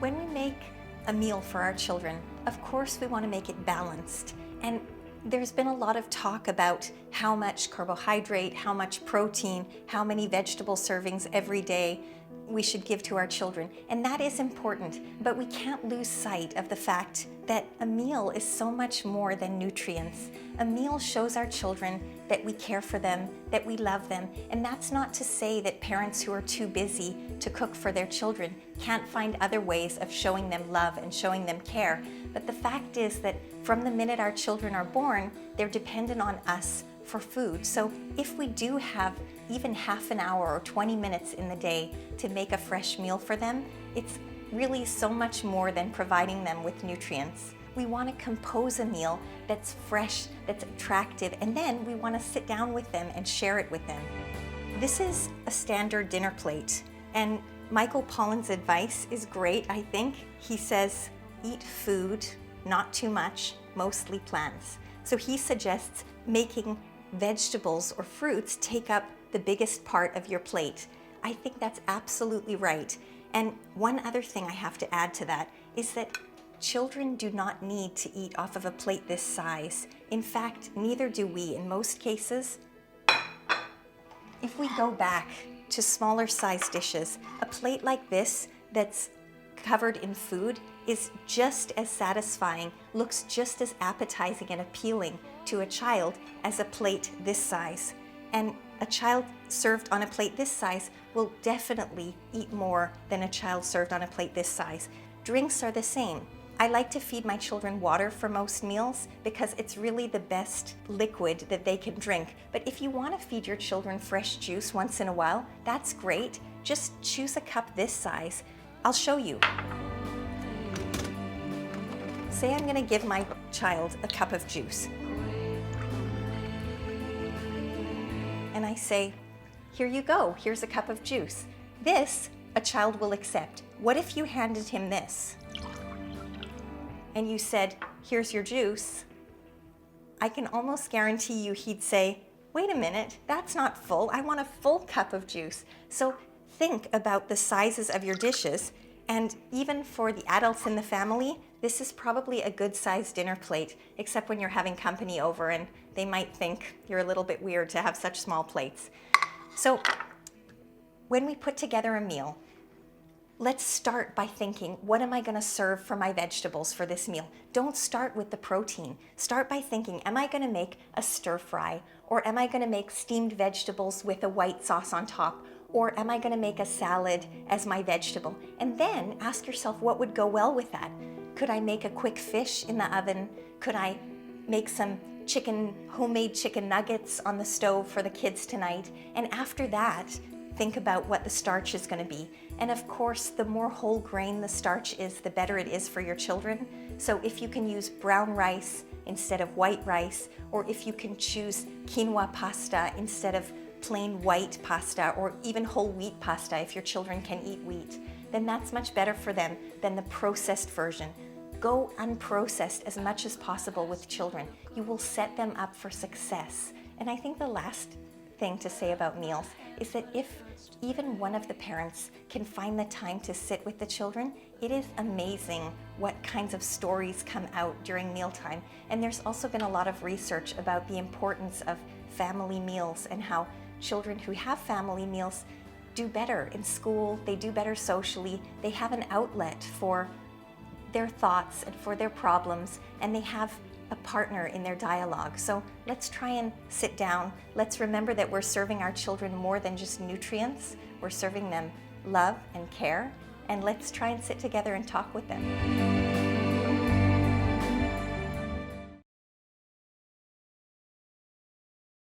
When we make a meal for our children, of course we want to make it balanced. And there's been a lot of talk about how much carbohydrate, how much protein, how many vegetable servings every day we should give to our children. And that is important, but we can't lose sight of the fact that a meal is so much more than nutrients. A meal shows our children that we care for them, that we love them. And that's not to say that parents who are too busy to cook for their children can't find other ways of showing them love and showing them care. But the fact is that from the minute our children are born, they're dependent on us for food. So if we do have even half an hour or 20 minutes in the day to make a fresh meal for them, it's really so much more than providing them with nutrients. We want to compose a meal that's fresh, that's attractive, and then we want to sit down with them and share it with them. This is a standard dinner plate, and Michael Pollan's advice is great, I think. He says, eat food, not too much, mostly plants. So he suggests making vegetables or fruits take up the biggest part of your plate. I think that's absolutely right. And one other thing I have to add to that is that children do not need to eat off of a plate this size. In fact, neither do we in most cases. If we go back to smaller size dishes, a plate like this that's covered in food is just as satisfying, looks just as appetizing and appealing to a child as a plate this size. And a child served on a plate this size will definitely eat more than a child served on a plate this size. Drinks are the same. I like to feed my children water for most meals because it's really the best liquid that they can drink. But if you want to feed your children fresh juice once in a while, that's great. Just choose a cup this size. I'll show you. Say I'm going to give my child a cup of juice. And I say, here you go, here's a cup of juice. This, a child will accept. What if you handed him this? And you said, here's your juice. I can almost guarantee you he'd say, wait a minute, that's not full. I want a full cup of juice. So think about the sizes of your dishes. And even for the adults in the family, this is probably a good sized dinner plate, except when you're having company over and they might think you're a little bit weird to have such small plates. So when we put together a meal, let's start by thinking, what am I going to serve for my vegetables for this meal? Don't start with the protein. Start by thinking, am I going to make a stir fry? Or am I going to make steamed vegetables with a white sauce on top? Or am I going to make a salad as my vegetable? And then ask yourself, what would go well with that? Could I make a quick fish in the oven? Could I make some homemade chicken nuggets on the stove for the kids tonight? And after that, think about what the starch is going to be. And of course, the more whole grain the starch is, the better it is for your children. So if you can use brown rice instead of white rice, or if you can choose quinoa pasta instead of plain white pasta, or even whole wheat pasta if your children can eat wheat, then that's much better for them than the processed version. Go unprocessed as much as possible with children. You will set them up for success. And I think the last thing to say about meals is that if even one of the parents can find the time to sit with the children, it is amazing what kinds of stories come out during mealtime. And there's also been a lot of research about the importance of family meals and how children who have family meals do better in school, they do better socially, they have an outlet for their thoughts and for their problems, and they have a partner in their dialogue. So let's try and sit down. Let's remember that we're serving our children more than just nutrients. We're serving them love and care, and let's try and sit together and talk with them.